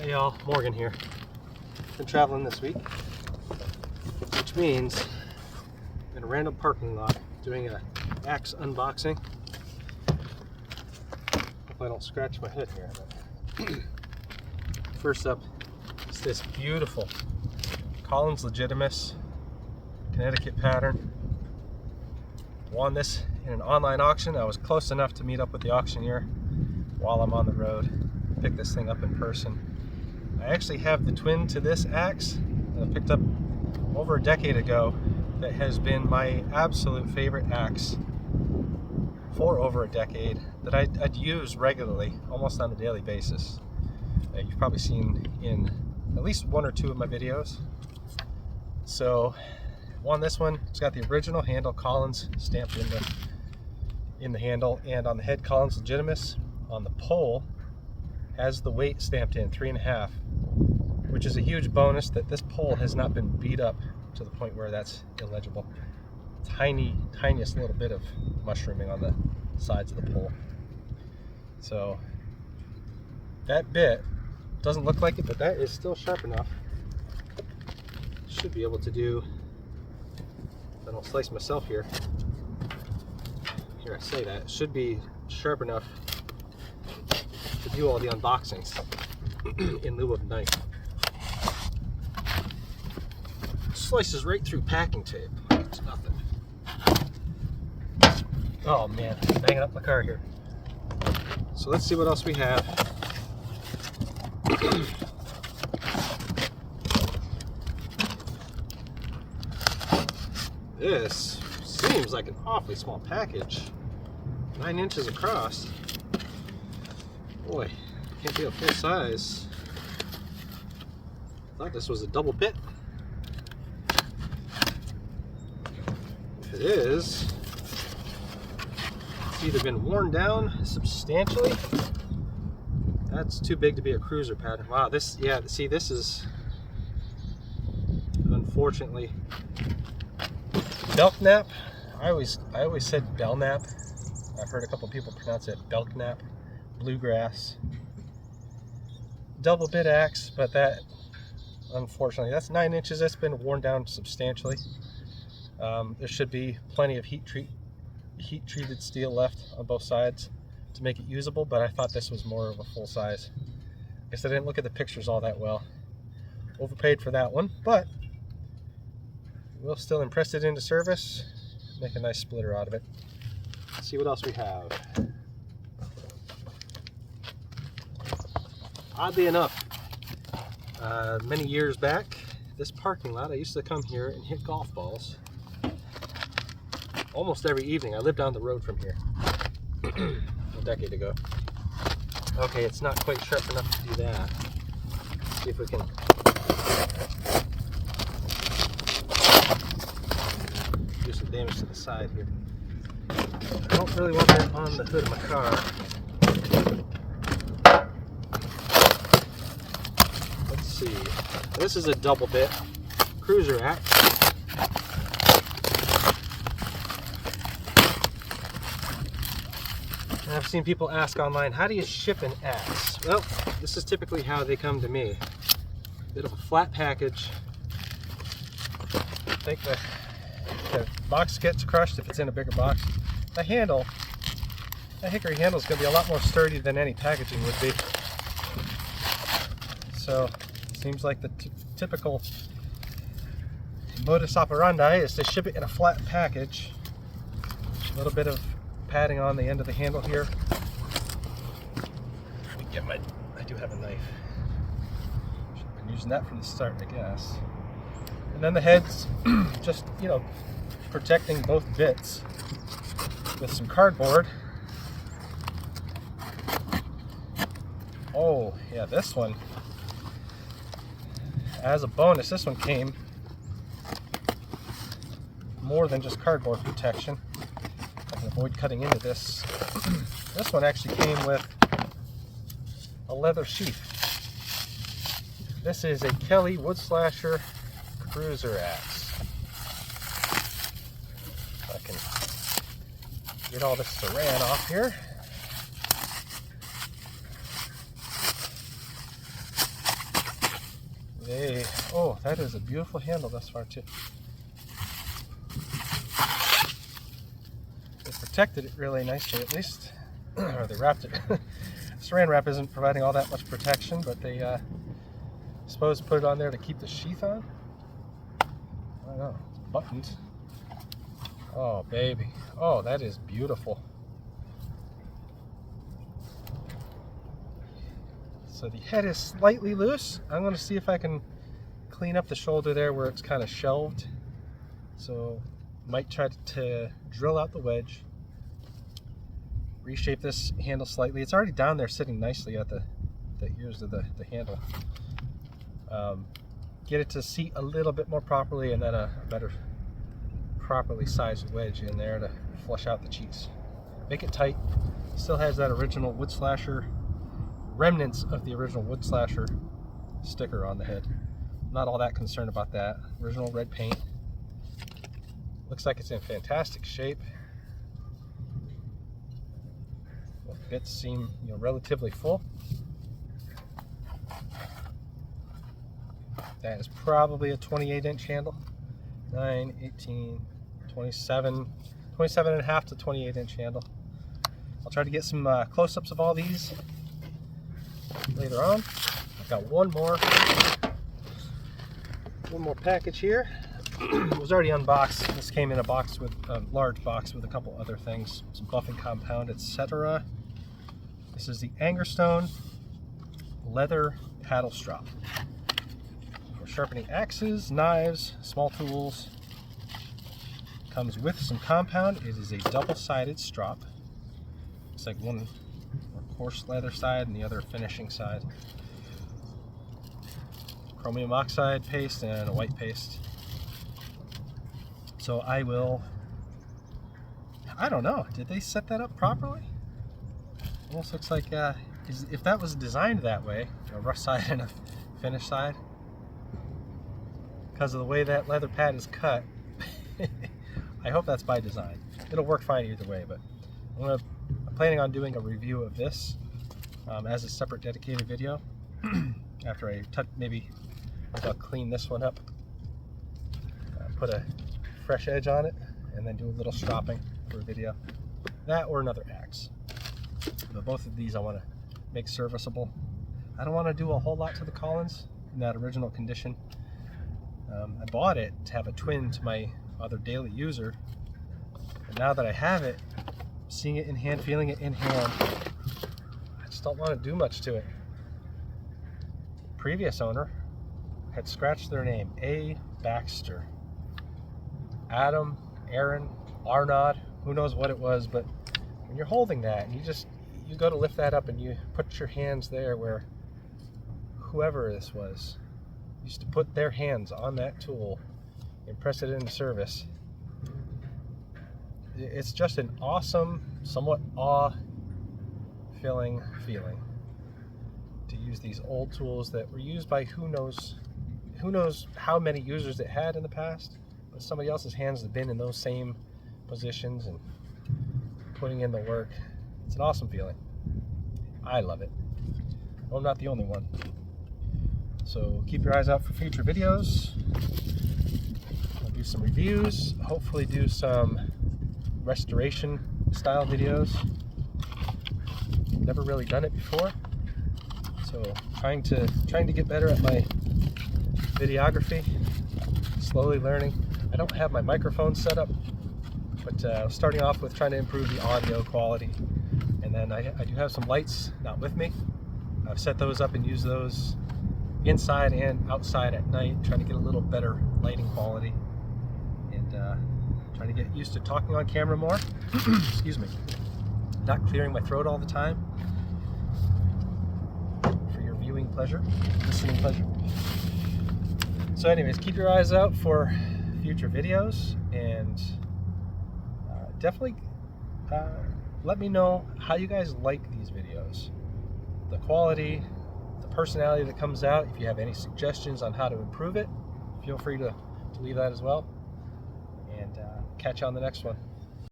Hey y'all, Morgan here. Been traveling this week, which means I'm in a random parking lot doing a axe unboxing. Hope I don't scratch my hood here. But first up is this beautiful Collins Legitimus Connecticut pattern. Won this in an online auction. I was close enough to meet up with the auctioneer while I'm on the road. Pick this thing up in person. I actually have the twin to this axe that I picked up over a decade ago that has been my absolute favorite axe for over a decade that I'd use regularly, almost on a daily basis. You've probably seen in at least one or two of my videos. So, won this one. It's got the original handle, Collins, stamped in the handle, and on the head, Collins Legitimus. On the pole, has the weight stamped in, 3.5, which is a huge bonus that this pole has not been beat up to the point where that's illegible. Tiniest little bit of mushrooming on the sides of the pole. So that bit doesn't look like it, but that is still sharp enough. Should be able to do, if I don't slice myself here. Here I say that, it should be sharp enough to do all the unboxings in lieu of a knife. Slices right through packing tape. It's nothing. Oh man, banging up my car here. So let's see what else we have. This seems like an awfully small package. 9 inches across. Boy, can't be a full size. Thought this was a double bit. If it is, it's either been worn down substantially. That's too big to be a cruiser pattern. Wow, this, yeah, see, this is unfortunately Belknap. I always said Belknap. I've heard a couple people pronounce it Belknap. Bluegrass. Double bit axe, but that, unfortunately, that's 9 inches. That's been worn down substantially. There should be plenty of heat treated steel left on both sides to make it usable, but I thought this was more of a full size. I guess I didn't look at the pictures all that well. Overpaid for that one, but we'll still impress it into service, make a nice splitter out of it. Let's see what else we have. Oddly enough, many years back, this parking lot, I used to come here and hit golf balls almost every evening. I lived down the road from here a decade ago. Okay, it's not quite sharp enough to do that. Let's see if we can do some damage to the side here. I don't really want that on the hood of my car. Let's see. This is a double bit cruiser axe. And I've seen people ask online, how do you ship an axe? Well, this is typically how they come to me. Bit of a flat package. I think the box gets crushed if it's in a bigger box. The handle, that hickory handle is going to be a lot more sturdy than any packaging would be. So, seems like the typical modus operandi is to ship it in a flat package. A little bit of padding on the end of the handle here. Let me get I do have a knife. Should have been using that from the start, I guess. And then the head's just, protecting both bits with some cardboard. Oh, yeah, this one, as a bonus, this one came more than just cardboard protection. I can avoid cutting into this. This one actually came with a leather sheath. This is a Kelly Wood Slasher Cruiser axe. I can get all this saran off here. Oh, that is a beautiful handle thus far too. They protected it really nicely, at least, or they wrapped it. Saran wrap isn't providing all that much protection, but they, I suppose, put it on there to keep the sheath on. I don't know. It's buttoned. Oh, baby. Oh, that is beautiful. So the head is slightly loose. I'm going to see if I can clean up the shoulder there where it's kind of shelved. So might try to drill out the wedge, reshape this handle slightly. It's already down there sitting nicely at the ears of the handle. Get it to seat a little bit more properly, and then a better properly sized wedge in there to flush out the cheeks. Make it tight. Still has that original Wood Slasher, remnants of the original Wood Slasher sticker on the head. Not all that concerned about that. Original red paint. Looks like it's in fantastic shape. The bits seem, relatively full. That is probably a 28-inch handle. 9, 18, 27 and a half to 28-inch handle. I'll try to get some close-ups of all these later on. I've got one more package here. It was already unboxed. This came in a box with a large box with a couple other things, some buffing compound, etc. This is the Angerstone leather paddle strop for sharpening axes, knives, small tools. Comes with some compound. It is a double-sided strop. It's like one coarse leather side and the other finishing side. Chromium oxide paste and a white paste. So I don't know, did they set that up properly? Almost looks like, if that was designed that way, a rough side and a finished side, because of the way that leather pad is cut, I hope that's by design. It'll work fine either way, but I'm planning on doing a review of this as a separate dedicated video after I maybe I'll clean this one up, put a fresh edge on it, and then do a little stropping for a video. That or another axe. But both of these I want to make serviceable. I don't want to do a whole lot to the Collins in that original condition. I bought it to have a twin to my other daily user, and now that I have it, seeing it in hand, feeling it in hand, I just don't want to do much to it. Previous owner had scratched their name, A. Baxter. Adam, Aaron, Arnaud, who knows what it was, but when you're holding that, you go to lift that up and you put your hands there where whoever this was used to put their hands on that tool and press it into service. It's just an awesome, somewhat awe-filling feeling to use these old tools that were used by who knows how many users it had in the past, but somebody else's hands have been in those same positions and putting in the work. It's an awesome feeling. I love it. Well, I'm not the only one. So keep your eyes out for future videos. I'll do some reviews, hopefully do some restoration style videos. Never really done it before, so trying to get better at my videography. Slowly learning. I don't have my microphone set up, but starting off with trying to improve the audio quality. And then I do have some lights not with me. I've set those up and use those inside and outside at night, trying to get a little better lighting quality, and trying to get used to talking on camera more. Excuse me. Not clearing my throat all the time for your viewing pleasure, listening pleasure. So anyways, keep your eyes out for future videos, and definitely let me know how you guys like these videos, the quality, the personality that comes out. If you have any suggestions on how to improve it, feel free to leave that as well, and catch you on the next one.